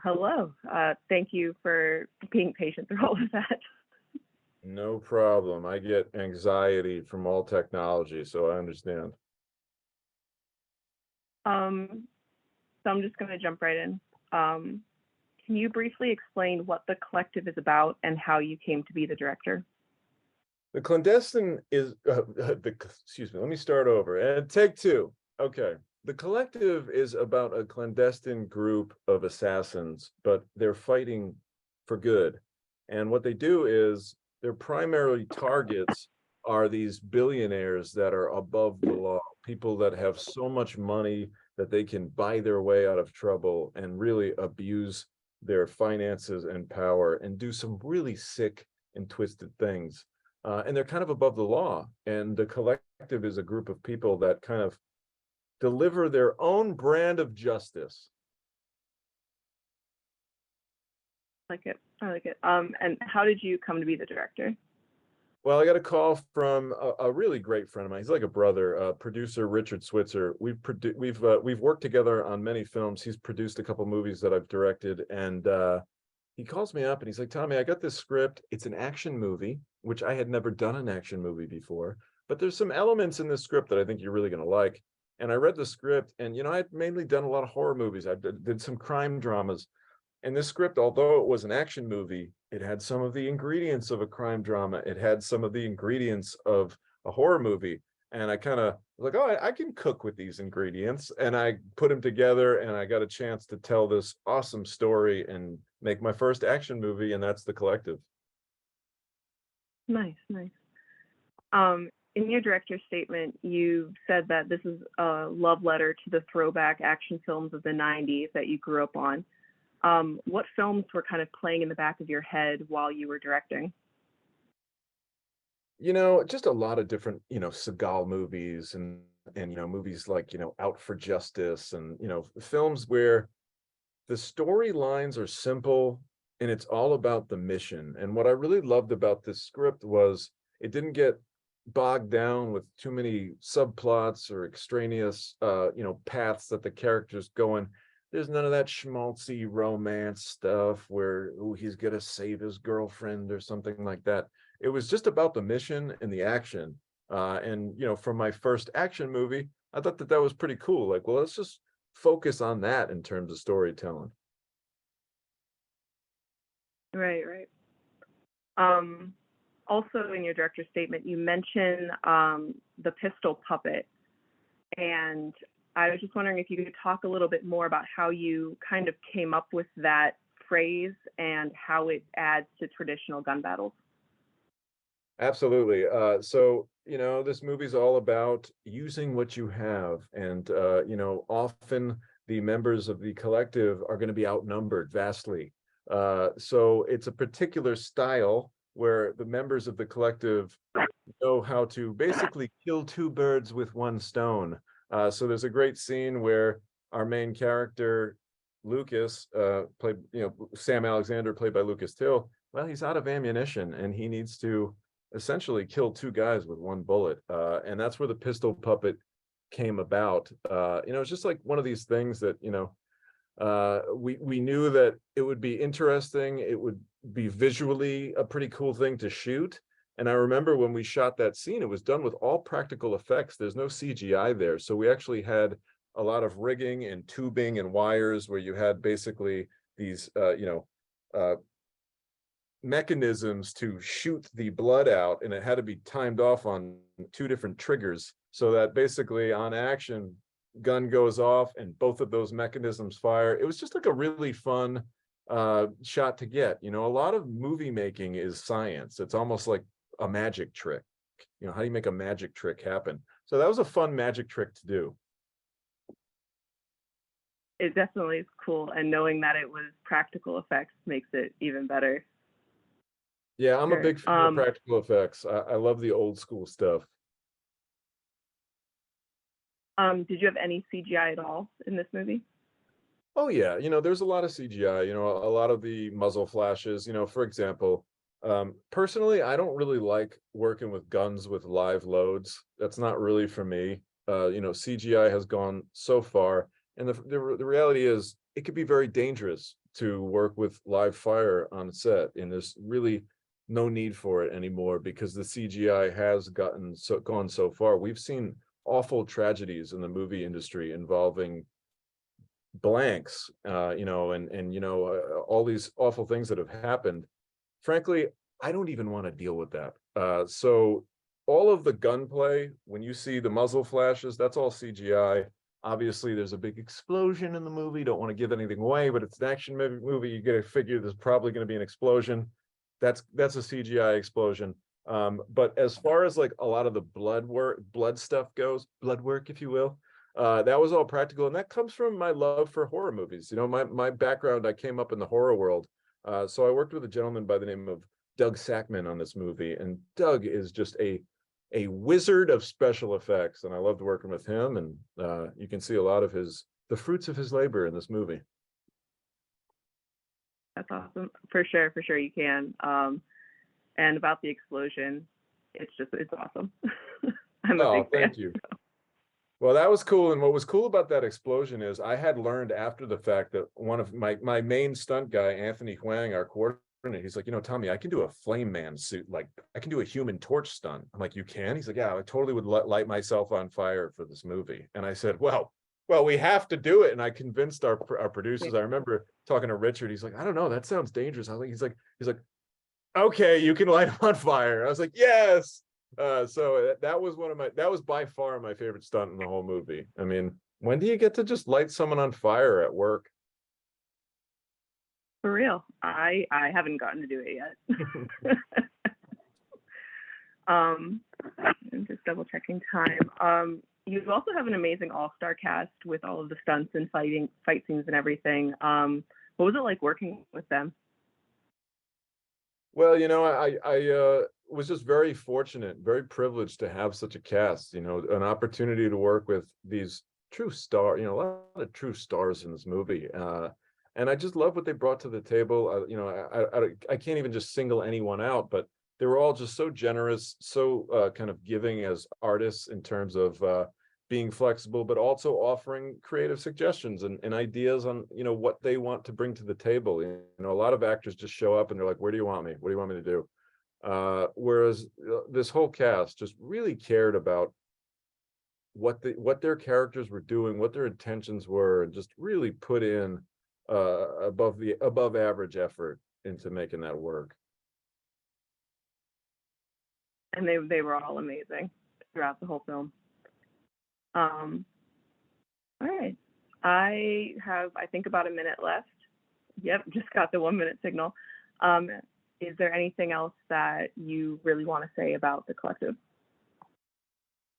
hello. Thank you for being patient through all of that. No problem. I get anxiety from all technology, so I understand. So I'm just going to jump right in. Can you briefly explain what the collective is about and how you came to be the director? The clandestine is excuse me, let me start over. And take two. Okay. The collective is about a clandestine group of assassins, but they're fighting for good. And what they do is their primary targets are these billionaires that are above the law, people that have so much money that they can buy their way out of trouble and really abuse their finances and power and do some really sick and twisted things. And they're kind of above the law. And the collective is a group of people that kind of deliver their own brand of justice. Like it. I like it. And how did you come to be the director? Well, I got a call from a really great friend of mine. He's like a brother, producer Richard Switzer. We've worked together on many films. He's produced a couple movies that I've directed, and he calls me up and he's like, Tommy, I got this script. It's an action movie, which I had never done an action movie before, but there's some elements in this script that I think you're really going to like. And I read the script, and I'd mainly done a lot of horror movies. I did some crime dramas, and this script, although it was an action movie, it had some of the ingredients of a crime drama. It had some of the ingredients of a horror movie. And I kind of was like, oh, I can cook with these ingredients. And I put them together, and I got a chance to tell this awesome story and make my first action movie, and that's The Collective. Nice, nice. In your director's statement, you said that this is a love letter to the throwback action films of the 90s that you grew up on. What films were kind of playing in the back of your head while you were directing? Just a lot of different, Seagal movies and movies like, Out for Justice and, films where the storylines are simple and it's all about the mission. And what I really loved about this script was it didn't get bogged down with too many subplots or extraneous paths that the characters go in. There's none of that schmaltzy romance stuff where he's gonna save his girlfriend or something like that. It was just about the mission and the action. And from my first action movie, I thought that was pretty cool. Like, well, let's just focus on that in terms of storytelling. Right, right. Also, in your director's statement, you mention the pistol puppet, and I was just wondering if you could talk a little bit more about how you kind of came up with that phrase and how it adds to traditional gun battles. Absolutely. So, this movie's all about using what you have. And, often the members of the collective are going to be outnumbered vastly. So it's a particular style where the members of the collective know how to basically kill two birds with one stone. So there's a great scene where our main character, Lucas, played, Sam Alexander, played by Lucas Till. Well, he's out of ammunition and he needs to essentially kill two guys with one bullet. And that's where the pistol puppet came about. It's just like one of these things that, we knew that it would be interesting. It would be visually a pretty cool thing to shoot. And I remember when we shot that scene, it was done with all practical effects. There's no CGI there. So we actually had a lot of rigging and tubing and wires where you had basically these, mechanisms to shoot the blood out, and it had to be timed off on two different triggers so that basically on action, gun goes off and both of those mechanisms fire. It was just like a really fun shot to get. A lot of movie making is science. It's almost like a magic trick. How do you make a magic trick happen? So that was a fun magic trick to do. It definitely is cool, and knowing that it was practical effects makes it even better. Yeah, I'm a Sure. big fan of practical effects. I love the old school stuff. Did you have any CGI at all in this movie? Oh yeah, there's a lot of CGI, a lot of the muzzle flashes, for example. Personally, I don't really like working with guns with live loads. That's not really for me. CGI has gone so far, and the reality is it could be very dangerous to work with live fire on set, and there's really no need for it anymore because the CGI has gone so far. We've seen awful tragedies in the movie industry involving blanks, all these awful things that have happened. Frankly, I don't even want to deal with that. So all of the gunplay, when you see the muzzle flashes, that's all CGI. Obviously, there's a big explosion in the movie. Don't want to give anything away, but it's an action movie. You get to figure there's probably going to be an explosion. That's a CGI explosion. But as far as like a lot of the blood stuff goes, blood work, if you will, that was all practical, and that comes from my love for horror movies. My background, I came up in the horror world. So I worked with a gentleman by the name of Doug Sackman on this movie, and Doug is just a wizard of special effects, and I loved working with him. And you can see a lot of the fruits of his labor in this movie. That's awesome. For sure you can. And about the explosion, it's awesome. I'm a big fan. Thank you. Well, that was cool. And what was cool about that explosion is I had learned after the fact that one of my main stunt guy, Anthony Huang, our coordinator, he's like, Tommy, I can do a flame man suit. Like, I can do a Human Torch stunt. I'm like, you can? He's like, yeah, I totally would light myself on fire for this movie. And I said, well, we have to do it. And I convinced our producers. I remember talking to Richard. He's like, I don't know, that sounds dangerous. He's like, okay, you can light him on fire. I was like, yes. So that was by far my favorite stunt in the whole movie. I mean, when do you get to just light someone on fire at work? For real, I haven't gotten to do it yet. I'm just double checking time. You also have an amazing all-star cast with all of the stunts and fight scenes and everything. What was it like working with them? Well, I was just very fortunate, very privileged to have such a cast, an opportunity to work with these true stars, a lot of true stars in this movie. And I just love what they brought to the table. I can't even just single anyone out, but they were all just so generous, so kind of giving as artists in terms of being flexible, but also offering creative suggestions and ideas on, what they want to bring to the table. A lot of actors just show up and they're like, where do you want me? What do you want me to do? Whereas this whole cast just really cared about what their characters were doing, what their intentions were, and just really put in above average effort into making that work. And they were all amazing throughout the whole film. All right. I think about a minute left. Yep, just got the 1 minute signal. Is there anything else that you really want to say about The Collective?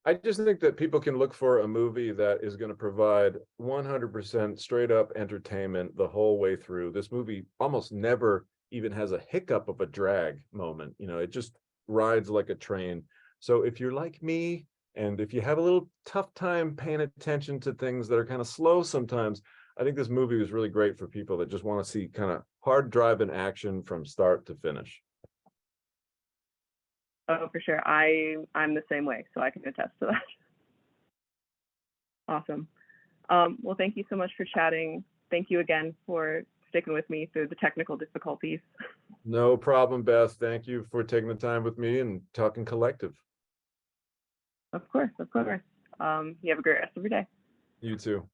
I just think that people can look for a movie that is going to provide 100% straight up entertainment the whole way through. This movie almost never even has a hiccup of a drag moment. It just rides like a train. So if you're like me, and if you have a little tough time paying attention to things that are kind of slow sometimes, I think this movie was really great for people that just want to see kind of hard driving action from start to finish. Oh, for sure. I'm the same way, so I can attest to that. Awesome. Well, thank you so much for chatting. Thank you again for sticking with me through the technical difficulties. No problem, Beth. Thank you for taking the time with me and talking Collective. Of course. You have a great rest of your day. You too.